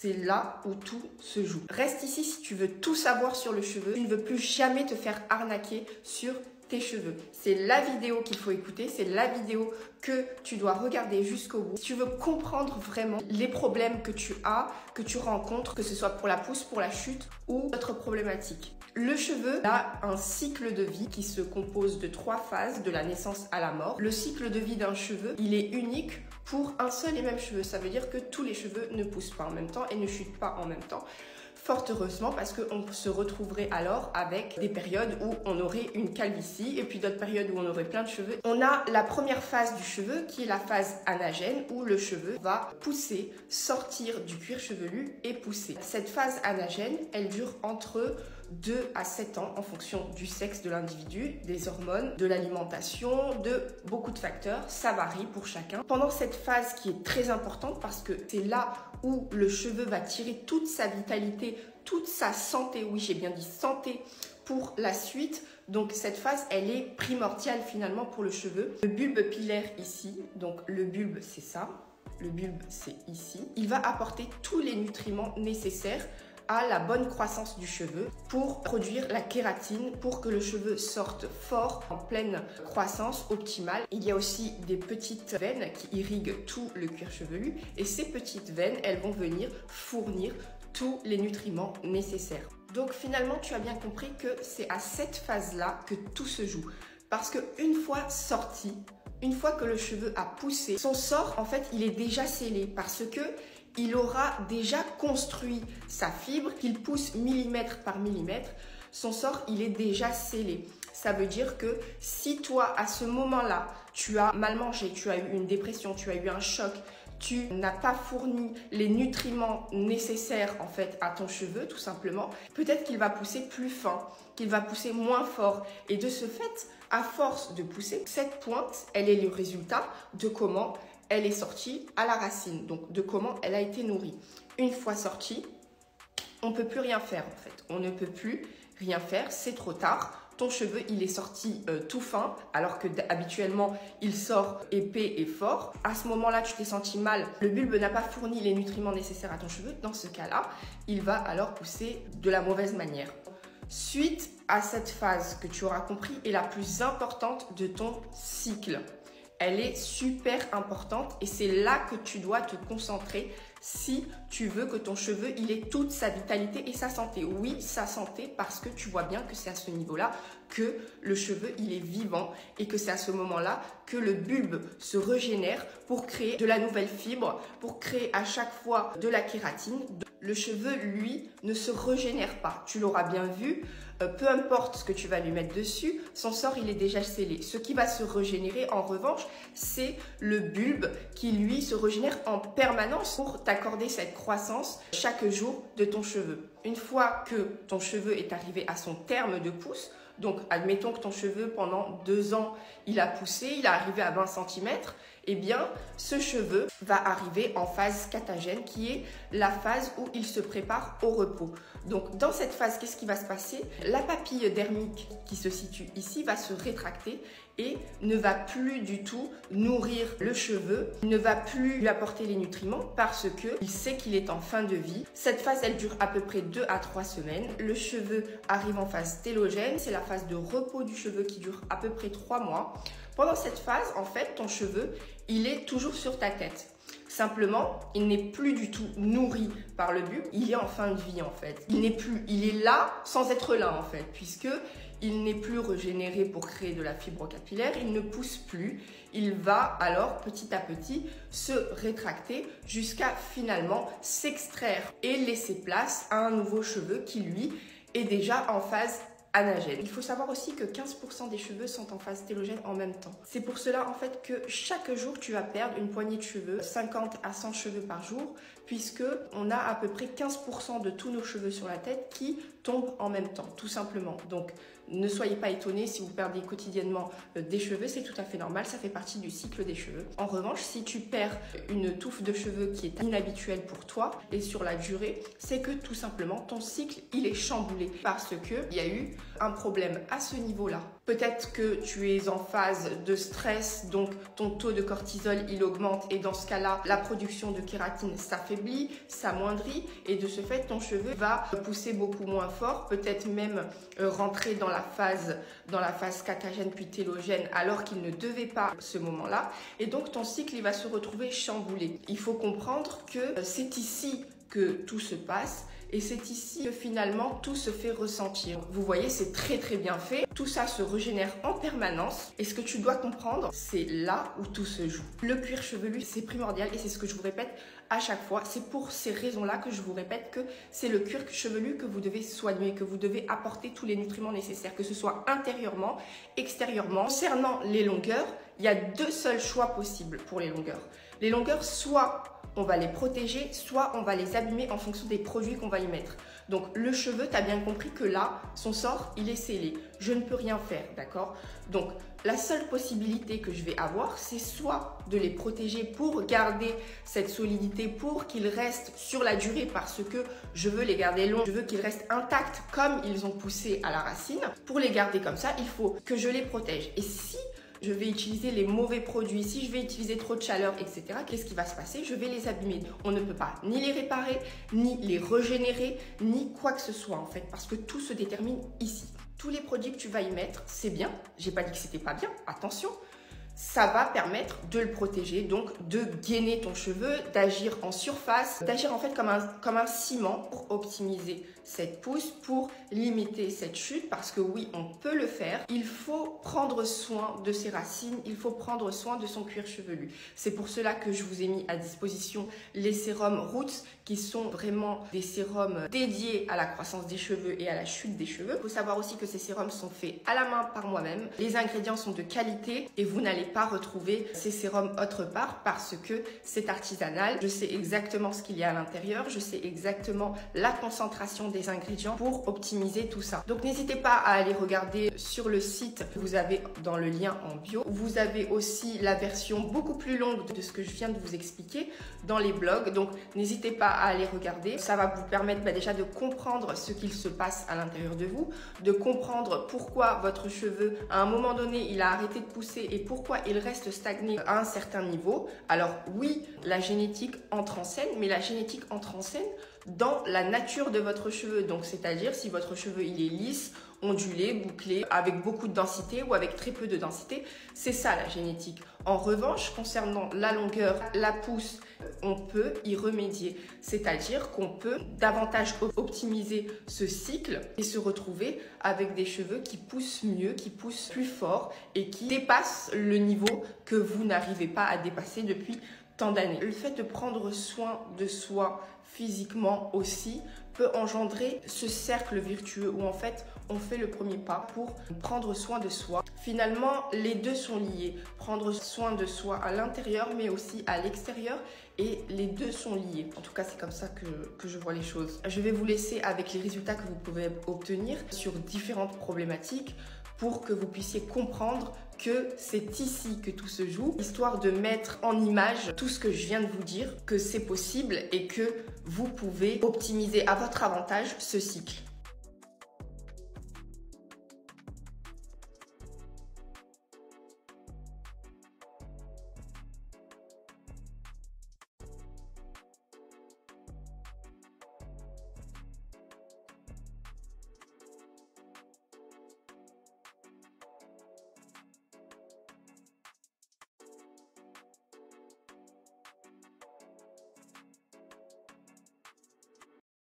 C'est là où tout se joue. Reste ici si tu veux tout savoir sur le cheveu. Tu ne veux plus jamais te faire arnaquer sur tes cheveux. C'est la vidéo qu'il faut écouter, c'est la vidéo que tu dois regarder jusqu'au bout. Si tu veux comprendre vraiment les problèmes que tu as, que tu rencontres, que ce soit pour la pousse, pour la chute ou d'autres problématiques. Le cheveu a un cycle de vie qui se compose de 3 phases, de la naissance à la mort. Le cycle de vie d'un cheveu, il est unique pour un seul et même cheveu. Ça veut dire que tous les cheveux ne poussent pas en même temps et ne chutent pas en même temps. Fort heureusement, parce qu'on se retrouverait alors avec des périodes où on aurait une calvitie et puis d'autres périodes où on aurait plein de cheveux. On a la première phase du cheveu qui est la phase anagène où le cheveu va pousser, sortir du cuir chevelu et pousser. Cette phase anagène, elle dure entre 2 à 7 ans en fonction du sexe de l'individu, des hormones, de l'alimentation, de beaucoup de facteurs. Ça varie pour chacun. Pendant cette phase qui est très importante parce que c'est là où le cheveu va tirer toute sa vitalité, toute sa santé, oui j'ai bien dit santé, pour la suite. Donc cette phase, elle est primordiale finalement pour le cheveu. Le bulbe pilaire ici, donc le bulbe c'est ça, le bulbe c'est ici. Il va apporter tous les nutriments nécessaires à la bonne croissance du cheveu pour produire la kératine, pour que le cheveu sorte fort en pleine croissance optimale. Il y a aussi des petites veines qui irriguent tout le cuir chevelu et ces petites veines, elles vont venir fournir tous les nutriments nécessaires. Donc finalement, tu as bien compris que c'est à cette phase-là que tout se joue. Parce qu'une fois sorti, une fois que le cheveu a poussé, son sort, en fait, il est déjà scellé parce que il aura déjà construit sa fibre, qu'il pousse millimètre par millimètre. Son sort, il est déjà scellé. Ça veut dire que si toi, à ce moment-là, tu as mal mangé, tu as eu une dépression, tu as eu un choc, tu n'as pas fourni les nutriments nécessaires en fait à ton cheveu tout simplement, peut-être qu'il va pousser plus fin, qu'il va pousser moins fort et de ce fait, à force de pousser, cette pointe, elle est le résultat de comment elle est sortie à la racine, donc de comment elle a été nourrie. Une fois sortie, on ne peut plus rien faire en fait, on ne peut plus rien faire, c'est trop tard. Ton cheveu, il est sorti tout fin, alors que habituellement, il sort épais et fort. À ce moment-là, tu t'es senti mal. Le bulbe n'a pas fourni les nutriments nécessaires à ton cheveu. Dans ce cas-là, il va alors pousser de la mauvaise manière. Suite à cette phase que tu auras compris est la plus importante de ton cycle. Elle est super importante et c'est là que tu dois te concentrer si tu veux que ton cheveu il ait toute sa vitalité et sa santé. Oui, sa santé parce que tu vois bien que c'est à ce niveau-là que le cheveu il est vivant et que c'est à ce moment-là que le bulbe se régénère pour créer de la nouvelle fibre, pour créer à chaque fois de la kératine. Le cheveu, lui, ne se régénère pas. Tu l'auras bien vu, peu importe ce que tu vas lui mettre dessus, son sort, il est déjà scellé. Ce qui va se régénérer, en revanche, c'est le bulbe qui, lui, se régénère en permanence pour t'accorder cette croissance chaque jour de ton cheveu. Une fois que ton cheveu est arrivé à son terme de pousse, donc admettons que ton cheveu, pendant 2 ans, il a poussé, il est arrivé à 20 cm, eh bien, ce cheveu va arriver en phase catagène qui est la phase où il se prépare au repos. Donc, dans cette phase, qu'est-ce qui va se passer? La papille dermique qui se situe ici va se rétracter et ne va plus du tout nourrir le cheveu, ne va plus lui apporter les nutriments parce qu'il sait qu'il est en fin de vie. Cette phase, elle dure à peu près 2 à 3 semaines. Le cheveu arrive en phase télogène, c'est la phase de repos du cheveu qui dure à peu près 3 mois. Pendant cette phase, en fait, ton cheveu, il est toujours sur ta tête. Simplement, il n'est plus du tout nourri par le bulbe, il est en fin de vie en fait. Il est là sans être là en fait, puisque il n'est plus régénéré pour créer de la fibre capillaire, il ne pousse plus. Il va alors petit à petit se rétracter jusqu'à finalement s'extraire et laisser place à un nouveau cheveu qui lui est déjà en phase anagène. Il faut savoir aussi que 15% des cheveux sont en phase télogène en même temps. C'est pour cela en fait que chaque jour tu vas perdre une poignée de cheveux, 50 à 100 cheveux par jour, puisque on a à peu près 15% de tous nos cheveux sur la tête qui tombent en même temps, tout simplement. Donc ne soyez pas étonnés si vous perdez quotidiennement des cheveux, c'est tout à fait normal, ça fait partie du cycle des cheveux. En revanche, si tu perds une touffe de cheveux qui est inhabituelle pour toi et sur la durée, c'est que tout simplement ton cycle il est chamboulé parce que il y a eu un problème à ce niveau-là Peut-être que tu es en phase de stress, donc ton taux de cortisol il augmente et dans ce cas-là, la production de kératine s'affaiblit, s'amoindrit et de ce fait, ton cheveu va pousser beaucoup moins fort, peut-être même rentrer dans la phase catagène puis télogène alors qu'il ne devait pas à ce moment-là. Et donc ton cycle il va se retrouver chamboulé. Il faut comprendre que c'est ici que tout se passe. Et c'est ici que finalement tout se fait ressentir. Vous voyez, c'est très très bien fait. Tout ça se régénère en permanence. Et ce que tu dois comprendre, c'est là où tout se joue. Le cuir chevelu, c'est primordial et c'est ce que je vous répète à chaque fois. C'est pour ces raisons-là que je vous répète que c'est le cuir chevelu que vous devez soigner, que vous devez apporter tous les nutriments nécessaires, que ce soit intérieurement, extérieurement. Concernant les longueurs, il y a deux seuls choix possibles pour les longueurs. Les longueurs, soit on va les protéger, soit on va les abîmer en fonction des produits qu'on va y mettre. Donc le cheveu, tu as bien compris que là, son sort, il est scellé. Je ne peux rien faire, d'accord? Donc la seule possibilité que je vais avoir, c'est soit de les protéger pour garder cette solidité, pour qu'ils restent sur la durée parce que je veux les garder longs, je veux qu'ils restent intacts comme ils ont poussé à la racine. Pour les garder comme ça, il faut que je les protège. Et si je vais utiliser les mauvais produits, si je vais utiliser trop de chaleur, etc., qu'est-ce qui va se passer? Je vais les abîmer. On ne peut pas ni les réparer, ni les régénérer, ni quoi que ce soit en fait, parce que tout se détermine ici. Tous les produits que tu vas y mettre, c'est bien. J'ai pas dit que c'était pas bien, attention. Ça va permettre de le protéger, donc de gainer ton cheveu, d'agir en surface, d'agir en fait comme un ciment pour optimiser cette pousse, pour limiter cette chute, parce que oui, on peut le faire. Il faut prendre soin de ses racines, il faut prendre soin de son cuir chevelu. C'est pour cela que je vous ai mis à disposition les sérums Roots, qui sont vraiment des sérums dédiés à la croissance des cheveux et à la chute des cheveux. Il faut savoir aussi que ces sérums sont faits à la main par moi-même. Les ingrédients sont de qualité et vous n'allez pas retrouver ces sérums autre part parce que c'est artisanal. Je sais exactement ce qu'il y a à l'intérieur, je sais exactement la concentration des ingrédients pour optimiser tout ça. Donc n'hésitez pas à aller regarder sur le site, vous avez dans le lien en bio. Vous avez aussi la version beaucoup plus longue de ce que je viens de vous expliquer dans les blogs. Donc n'hésitez pas à aller regarder. Ça va vous permettre déjà de comprendre ce qu'il se passe à l'intérieur de vous, de comprendre pourquoi votre cheveu, à un moment donné, il a arrêté de pousser et pourquoi il reste stagné à un certain niveau. Alors oui, la génétique entre en scène, mais la génétique entre en scène dans la nature de votre cheveu. Donc c'est-à-dire si votre cheveu il est lisse, ondulé, bouclé, avec beaucoup de densité ou avec très peu de densité, c'est ça la génétique. En revanche, concernant la longueur, la pousse, on peut y remédier. C'est-à-dire qu'on peut davantage optimiser ce cycle et se retrouver avec des cheveux qui poussent mieux, qui poussent plus fort et qui dépassent le niveau que vous n'arrivez pas à dépasser depuis tant d'années. Le fait de prendre soin de soi physiquement aussi peut engendrer ce cercle vertueux où en fait on fait le premier pas pour prendre soin de soi. Finalement, les deux sont liés. Prendre soin de soi à l'intérieur mais aussi à l'extérieur et les deux sont liés. En tout cas, c'est comme ça que je vois les choses. Je vais vous laisser avec les résultats que vous pouvez obtenir sur différentes problématiques pour que vous puissiez comprendre que c'est ici que tout se joue, histoire de mettre en image tout ce que je viens de vous dire, que c'est possible et que vous pouvez optimiser à votre avantage ce cycle.